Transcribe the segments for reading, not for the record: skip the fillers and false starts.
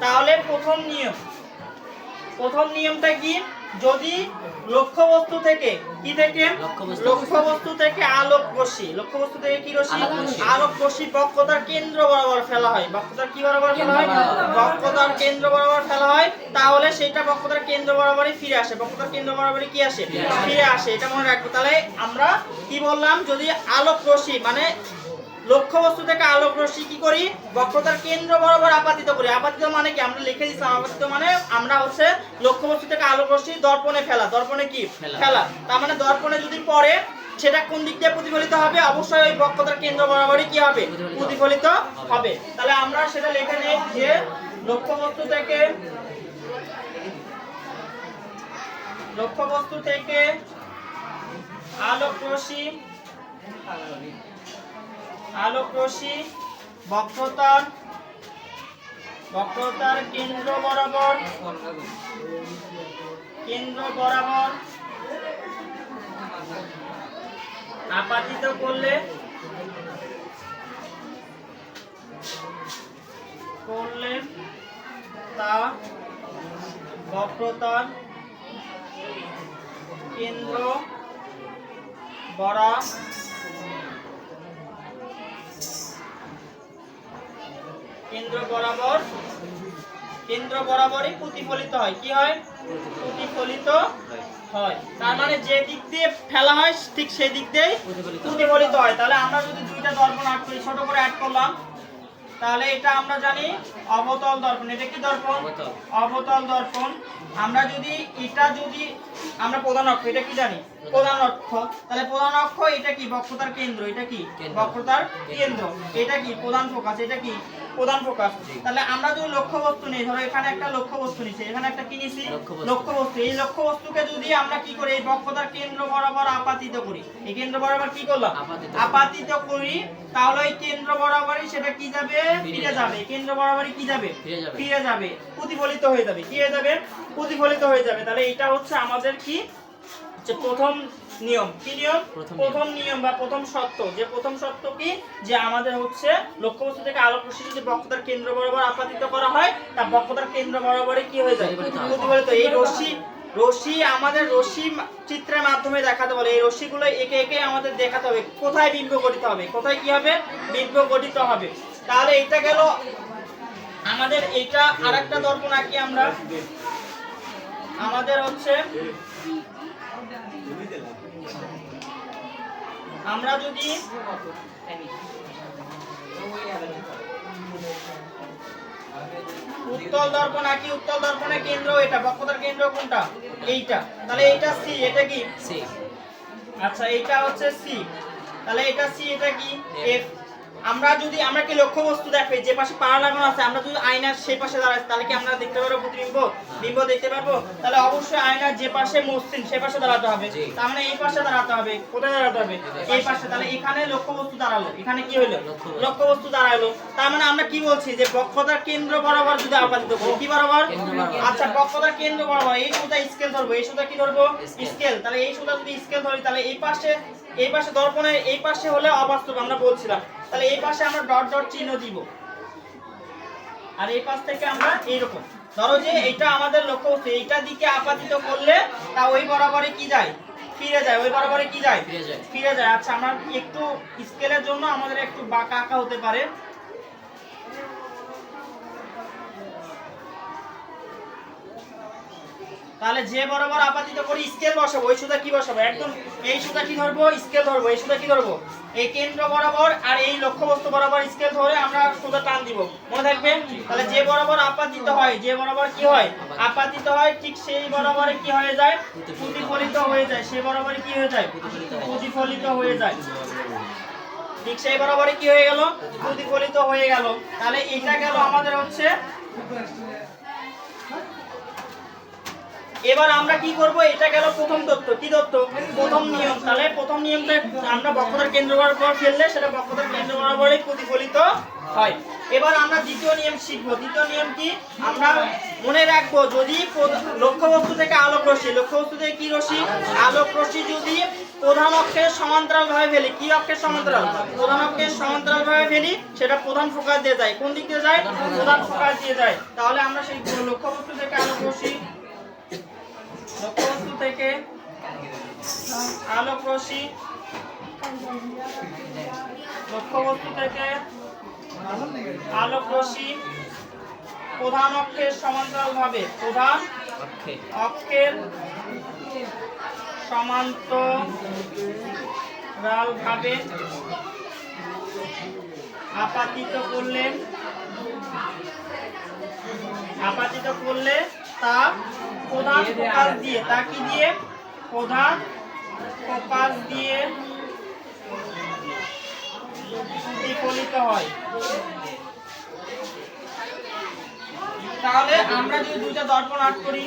তাহলে প্রথম নিয়মটা কি, যদি লক্ষ্যবস্তু থেকে কি থেকে লক্ষ্যবস্তু থেকে আলোক রশ্মি, লক্ষ্যবস্তু থেকে কি রশ্মি, আলোক রশ্মি বক্রতার কেন্দ্র বরাবর ফেলা হয়, বক্রতার কি বরাবর ফেলা হয়, বক্রতার কেন্দ্র বরাবর ফেলা হয়, তাহলে সেটা বক্রতার কেন্দ্র বরাবরই ফিরে আসে, বক্রতার কেন্দ্র বরাবরই কি আসে, ফিরে আসে। এটা মনে রাখবো। তাহলে আমরা কি বললাম, যদি আলোক রশ্মি মানে লক্ষ্যবস্তু থেকে আলোক রশ্মি কি করি, বক্রতার কেন্দ্র বরাবর আপাতিত করি। আপাতিত মানে কি, আমরা লিখে দিচ্ছি আপাতিত মানে আমরা হচ্ছে লক্ষ্যবস্তু থেকে আলোক রশ্মি দর্পণে ফেলা, দর্পণে কি ফেলা, তার মানে দর্পণে যদি পড়ে সেটা কোন দিক দিয়ে প্রতিফলিত হবে, অবশ্যই ওই বক্রতার কেন্দ্র বরাবরই কি হবে, প্রতিফলিত হবে। তাহলে আমরা সেটা লিখে নেই যে লক্ষ্যবস্তু থেকে আলোক রশ্মি বক্রতার কেন্দ্র বরাবর আপাতিত করলে তা বক্রতার কেন্দ্র বরাবরই প্রতিফলিত হয়। কি হয়, প্রতিফলিত হয়। তার মানে যে দিক দিয়ে ফেলা হয় ঠিক সেই দিক দিয়েই প্রতিফলিত হয়। তাহলে আমরা যদি দুইটা দর্পণ আট করি, ছোট করে অ্যাড করলাম, তাহলে এটা আমরা জানি অবতল দর্পণ। এটা কি দর্পণ, অবতল দর্পণ। আমরা যদি আমরা প্রধান অক্ষ, এটা কি জানি প্রধান অক্ষ, তাহলে প্রধান অক্ষ এটা কি বক্রতার কেন্দ্র, এটা কি বক্রতার কেন্দ্র, এটা কি প্রধান ফোকাস, এটা কি প্রধান ফোকাস। তাহলে আমরা যদি লক্ষ্যবস্তু নিই, ধরো এখানে একটা লক্ষ্যবস্তু নিছি, এখানে একটা কি নিছি লক্ষ্যবস্তু, এই লক্ষ্যবস্তুকে যদি আমরা কি করি, এই বক্রতার কেন্দ্র বরাবর আপাতিত করি, এই কেন্দ্র বরাবর কি করলাম, আপাতিত করি, তাহলে এই কেন্দ্র বরাবরই সেটা কি যাবে, ফিরে যাবে, কেন্দ্র বরাবরই কি যাবে, ফিরে যাবে, প্রতিফলিত হয়ে যাবে, কি হয়ে যাবে, প্রতিফলিত হয়ে যাবে। তাহলে এটা হচ্ছে আমাদের কি প্রথম নিয়ম। কি নিয়ম, প্রথম নিয়ম বা প্রথম সত্য। যে প্রথম সত্য কি, যে আমাদের হচ্ছে লক্ষ্যবস্তু থেকে আলোক রশ্মি যদি বক্রতার কেন্দ্র বরাবর আপাতিত করা হয়, তা বক্রতার কেন্দ্র বরাবরই কি হয়ে যায়, প্রতিফলিত। এই রশ্মি আমাদের রশ্মি চিত্রের মাধ্যমে দেখাতে বলে, এই রশ্মিগুলো একে একে আমাদের দেখাতে হবে কোথায় বিম্ব গঠিত হবে, কোথায় কি হবে, বিম্ব গঠিত হবে। তাহলে এটা গেল আমাদের। এটা আরেকটা দর্পণ আঁকি আমরা, আমাদের হচ্ছে আমরা যদি উত্তল দর্পণ আঁকি, উত্তল দর্পণের কেন্দ্র এটা, বক্রতার কেন্দ্র কোনটা, এইটা, তাহলে এইটা সি, এটা কি সি, আচ্ছা এইটা হচ্ছে সি, তাহলে এটা সি, এটা কি এফ। আমরা কি লক্ষ্যবস্তু দেখে যে পাশে পাড়া লাগানো আছে, আমরা যদি আয়নার সেই পাশে দাঁড়াই, তাহলে কি আমরা দেখতে পারবো প্রতিবিম্ব, বিম্ব দেখতে পারবো? তাহলে অবশ্যই আয়নার যে পাশে মসৃণ সে পাশে দাঁড়াতে হবে, তার মানে এই পাশে দাঁড়াতে হবে। কোথায় দাঁড়াতে হবে, এই পাশে। তাহলে এখানে লক্ষ্যবস্তু দাঁড়ালো, এখানে কি হলো, লক্ষ্যবস্তু দাঁড়ালো। তার মানে আমরা কি বলছি, যে বক্রতার কেন্দ্র বরাবর যদি আপাতিত করি, কি বরাবর, আচ্ছা বক্রতার কেন্দ্র বরাবর এই সুতা স্কেল ধরবো, এই সুতা কি ধরবো, স্কেল। তাহলে এই সুতা যদি স্কেল ধরি, তাহলে এই পাশে দর্পণের এই পাশে হলে অবাস্তব আমরা বলছিলাম, তাহলে এই পাশে আমরা ডট ডট চিহ্ন দিব, আর এই পাশ থেকে আমরা এইরকম ধরো যে এটা আমাদের লক্ষ্যবস্তু, এইটা দিকে আপাতিত করলে তা ওই বরাবরই কি যায়, ফিরে যায়, ওই বরাবরই কি যায়, ফিরে যায়। আচ্ছা আমরা একটু স্কেলের জন্য আমাদের একটু বাঁকা আঁকা হতে পারে, তাহলে যে বরাবর আপাতিত করি স্কেল বসাবো, ওই সুতা কি বসাবো, একদম এই সুতা কি ধরবো, স্কেল ধরবো, এই সুতা কি ধরবো, এই কেন্দ্র বরাবর আর এই লক্ষ্যবস্তু বরাবর স্কেল ধরে আমরা সুতা টান দিব, মনে থাকবে। তাহলে যে বরাবর আপাতিত হয়, যে বরাবর কি হয়, আপাতিত হয়, ঠিক সেই বরাবরে কি হয়ে যায়, প্রতিফলিত হয়ে যায়, সেই বরাবরে কি হয়ে যায়, প্রতিফলিত হয়ে যায়, ঠিক সেই বরাবরে কি হয়ে গেল, প্রতিফলিত হয়ে গেল। তাহলে এটা গেল আমাদের হচ্ছে। এবার আমরা কি করব, এটা গেল প্রথম তত্ত্ব। কি তত্ত্ব, প্রথম নিয়ম। তাহলে প্রথম নিয়মটা আমরা বক্রতার কেন্দ্র বরাবর ফেললে সেটা বক্রতার কেন্দ্র বরাবরই প্রতিফলিত হয়। এবার আমরা দ্বিতীয় নিয়ম শিখবো। দ্বিতীয় নিয়ম কি, আমরা মনে রাখবো, যদি লক্ষ্যবস্তু থেকে আলোক রশ্মি, লক্ষ্যবস্তু থেকে কি রশ্মি, আলোক রশ্মি যদি প্রধান অক্ষের সমান্তরাল ভাবে ফেলি। কি অক্ষের সমান্তরাল? প্রধান অক্ষের সমান্তরাল ভাবে ফেলি, সেটা প্রধান ফোকাস দিয়ে যায়। কোন দিক দিয়ে যায়? প্রধান ফোকাস দিয়ে যায়। তাহলে আমরা সেই লক্ষ্যবস্তু থেকে আলোক রশ্মি, লক্ষ্যবস্তু থেকে আলোক রশ্মি, লক্ষ্যবস্তু থেকে আলোক রশ্মি প্রধান অক্ষের সমান্তরাল ভাবে, প্রধান অক্ষের সমান্তরাল ভাবে আপাতিত করলে তা প্রধান ফোকাস দিয়ে, তা কি দিয়ে? প্রধান ফোকাস দিয়ে প্রতিফলিত হয়। তাহলে আমরা যদি দুইটা দর্পণ আট করি,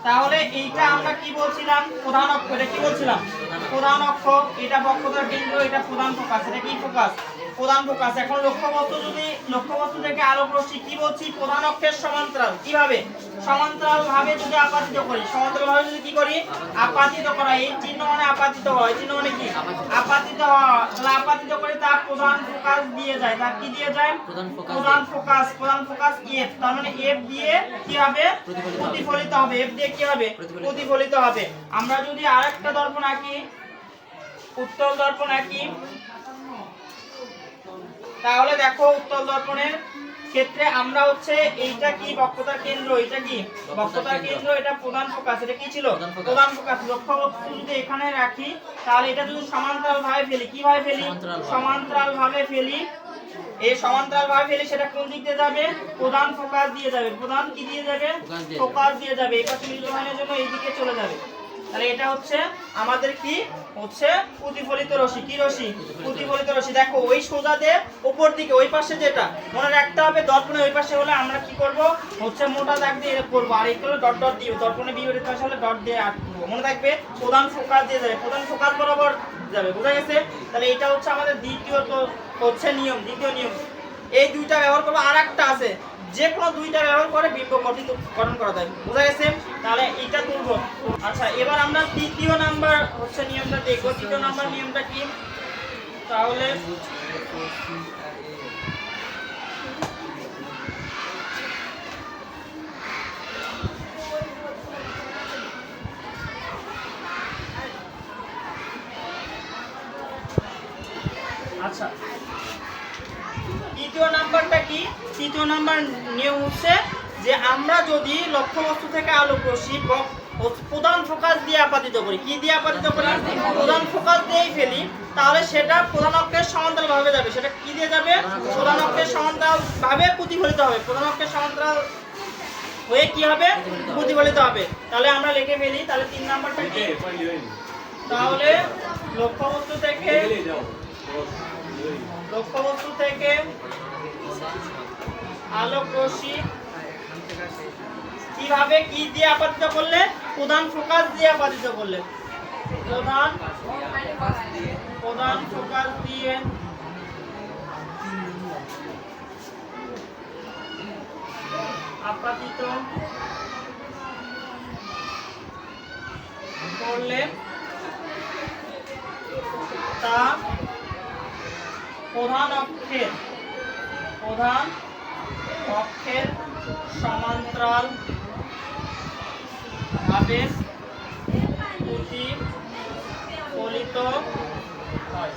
তাহলে এইটা আমরা কি বলছিলাম? প্রধান অক্ষ। এটা কি বলছিলাম? প্রধান অক্ষ। এটা বক্রতার কেন্দ্র, এটা প্রধান ফোকাস। এটা কি ফোকাস? প্রধান ফোকাস। এখন লক্ষ্যবস্তু, যদি লক্ষ্যবস্তু থেকে আলোক রশ্মি কি বলছি? প্রধান অক্ষের সমান্তরাল। কিভাবে? সমান্তরাল ভাবে যদি আপাতিত করি, সমান্তরাল ভাবে যদি কি করি? আপাতিত করা। এই চিহ্ন মানে আপাতিত হওয়া। এই চিহ্ন মানে কি? আপাতিত হওয়া। তাহলে আপাতিত করে তা প্রধান ফোকাস দিয়ে যায়। তা কি দিয়ে যায়? প্রধান ফোকাস। প্রধান ফোকাস এফ। তার মানে এফ দিয়ে কি হবে? প্রতিফলিত হবে। এফ দিয়ে কি হবে? প্রতিফলিত হবে। আমরা যদি আরেকটা দর্পণ আঁকি, উত্তল দর্পণ আঁকি, তাহলে দেখো উত্তল দর্পণের ক্ষেত্রে আমরা হচ্ছে এইটা কি? বক্রতার কেন্দ্র। এটা কি? বক্রতার কেন্দ্র। এটা প্রধান ফোকাস। এটা কি ছিল? প্রধান ফোকাস। লক্ষ্যবস্তু যদি এখানে রাখি, তাহলে এটা যদি সমান্তরাল ভাবে ফেলি, কিভাবে ফেলি? সমান্তরাল ভাবে ফেলি। এই সমান্তরাল ভাবে ফেলি, সেটা কোন দিক দিয়ে যাবে? প্রধান ফোকাস দিয়ে যাবে। প্রধান কি দিয়ে যাবে? ফোকাস দিয়ে যাবে। এই পাশে মিলনের জন্য এই দিকে চলে যাবে। তাহলে এটা হচ্ছে আমাদের কি হচ্ছে? প্রতিফলিত রশ্মি। কি রশ্মি? প্রতিফলিত রশ্মি। দেখো ওই সোজা দিয়ে উপর দিকে, ওই পাশে যেটা মনে রাখতে হবে, দর্পণের ওই পাশে হলে আমরা কি করব? হচ্ছে মোটা দাগ দিয়ে করব, আর এই হলো ডট ডট দিয়ে। দর্পণের বিপরীত পাশে হলে ডট দিয়ে আঁকবো। মনে থাকবে প্রধান ফোকাস দিয়ে যাবে, প্রধান ফোকাস বরাবর যাবে। বুঝা গেছে? তাহলে এটা হচ্ছে আমাদের দ্বিতীয় হচ্ছে নিয়ম, দ্বিতীয় নিয়ম। এই দুইটা ব্যবহার করবো। আর একটা আছে, যে কোনো দুইটা ব্যবহার করে বিম্ব গঠন করা যায়। বোঝা গেছে? তাহলে এটা করব। আচ্ছা, এবার আমরা তৃতীয় নাম্বার হচ্ছে নিয়মটা দেখব। তৃতীয় নাম্বার নিয়মটা কি? তাহলে আচ্ছা, তৃতীয় নাম্বারটা কি? তৃতীয় নাম্বার নিয়ম হচ্ছে যে আমরা যদি লক্ষ্যবস্তু থেকে আলোক রশ্মি প্রধান ফোকাস দিয়ে আপাতিত করি। কি দিয়ে আপাতিত করি? প্রধান ফোকাস দিয়েই ফেলি, তাহলে সেটা প্রধান অক্ষের সমান্তরাল ভাবে যাবে। সেটা কি দিয়ে যাবে? প্রধান অক্ষের সমান্তরাল ভাবে প্রতিফলিত হবে। প্রধান অক্ষের সমান্তরাল হয়ে কি হবে? প্রতিফলিত হবে। তাহলে আমরা লিখে ফেলি। তাহলে 3 নাম্বারটা কি? তাহলে লক্ষ্যবস্তু থেকে আলোক রশ্মি কিভাবে কি দিয়ে আপাতিত করলে? প্রধান ফোকাস দিয়ে আপাতিত করলে। প্রধান ফোকাস দিয়ে আপাতিত করলে তা প্রধান অক্ষের সমান্তরাল ভাবে প্রতিফলিত হয়।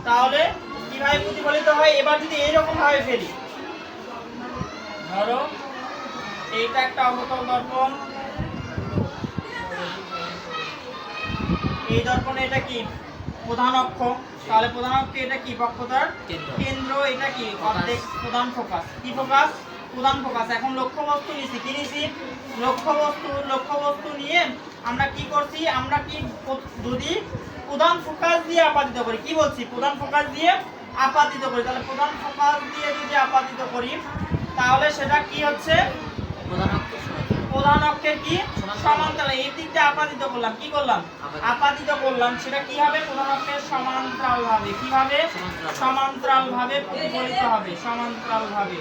তাহলে কিভাবে প্রতিফলিত হয়? এবার যদি এইরকম ভাবে ফেলি, ধরো এইটা একটা অবতল দর্পণ, এই দর্পণে এটা কি? প্রধান অক্ষ। তাহলে প্রধান অক্ষ এটা কি? বক্রতার কেন্দ্র। এটা কি? অর্ধেক প্রধান ফোকাস। কি ফোকাস? প্রধান ফোকাস। এখন লক্ষ্যবস্তু নিছি। কি নিছি? লক্ষ্যবস্তু নিয়ে আমরা কি করছি? আমরা কি যদি প্রধান ফোকাস দিয়ে আপাতিত করি, কি বলছি? প্রধান ফোকাস দিয়ে আপাতিত করি। তাহলে প্রধান ফোকাস দিয়ে যদি আপাতিত করি, তাহলে সেটা কি হচ্ছে? প্রধান অক্ষের কি? সমান্তরাল। এই দিকটা আপাতিত করলাম। কি করলাম? আপাতিত করলাম। সেটা কি হবে? প্রধান অক্ষের সমান্তরাল ভাবে। কিভাবে? সমান্তরাল ভাবে প্রতিফলিত হবে। সমান্তরাল ভাবে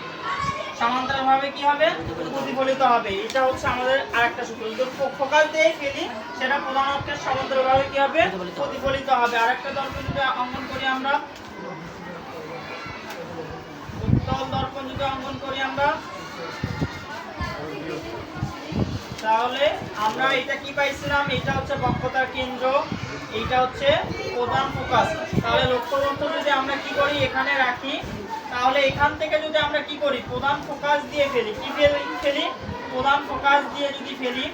সমান্তরালভাবে কি হবে প্রতিফলিত হবে। এটা হচ্ছে আমাদের আরেকটা সূত্র। যদি ফোকাস দিয়ে ফেলি সেটা প্রধান অক্ষের সমান্তরালভাবে কি হবে প্রতিফলিত হবে। আরেকটা দর্পণ যদি অঙ্কন করি আমরা, উত্তল দর্পণ যদি অঙ্কন করি আমরা, তাহলে আমরা এটা কি পাইছিলাম, এটা হচ্ছে বক্রতার কেন্দ্র, এইটা হচ্ছে প্রধান ফোকাস। তাহলে লক্ষ্যবস্তু যদি আমরা কি করি এখানে রাখি, তাহলে এখান থেকে যদি আমরা কি করি প্রধান ফোকাস দিয়ে ফেলি, কি ফেলি প্রধান ফোকাস দিয়ে যদি ফেলি,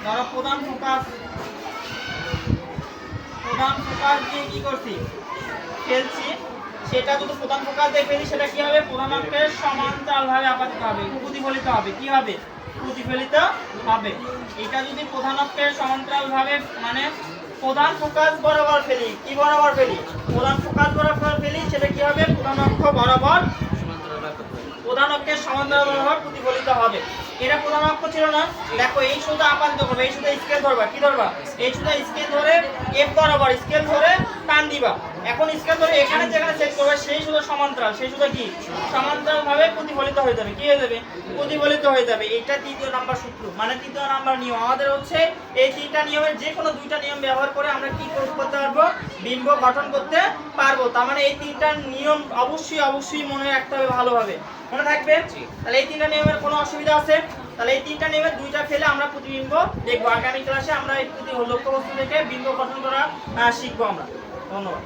ধরো প্রধান ফোকাস দিয়ে কি করছি ফেলছি, সেটা যদি প্রধান ফোকাস দিয়ে ফেলি সেটা কি হবে প্রধান অক্ষের সমান্তরালভাবে আপাতিত হবে, প্রতিফলিত হবে, কি হবে প্রতিফলিত হবে। এটা যদি প্রধান অক্ষের সমান্তরালভাবে মানে প্রধান ফোকাস বরাবর ফেলি, কি বরাবর ফেলি প্রধান ফোকাস বরাবর ফেলি, সেটা কি হবে প্রধান অক্ষ বরাবর প্রধান অক্ষের সমান্তরালভাবে প্রতিফলিত হবে। এটা প্রধান অক্ষ ছিল না, দেখো এই সুতা আপাতিত করবে, এই সুতা স্কেল ধরবা, কি ধরবা এই সুতা স্কেল ধরে এফ বরাবর স্কেল ধরে টান দিবা। এখন স্কেল ধরে এখানে যেখানে সেট করবে সেই সুতা সমান্তরাল, সেই সুতা কি সমান্তরালভাবে প্রতিফলিত হয়ে যাবে, কি হয়ে যাবে প্রতিফলিত হয়ে যাবে। এটা তৃতীয় নাম্বার সূত্র, মানে তৃতীয় নাম্বার নিয়ম। আমাদের হচ্ছে এই তিনটা নিয়মের যে কোনো দুইটা নিয়ম ব্যবহার করে আমরা কি করতে পারবো বিম্ব গঠন করতে পারবো। তার মানে এই তিনটা নিয়ম অবশ্যই মনে রাখতে হবে, ভালোভাবে মনে থাকবে। তাহলে এই তিনটা নিয়মের কোনো অসুবিধা আছে? তাহলে এই তিনটা নিয়মের দুইটা ফেলে আমরা প্রতিবিম্ব দেখবো। আগামী ক্লাসে আমরা এই লক্ষ্যবস্তু থেকে বিম্ব গঠন করা শিখবো আমরা। ধন্যবাদ।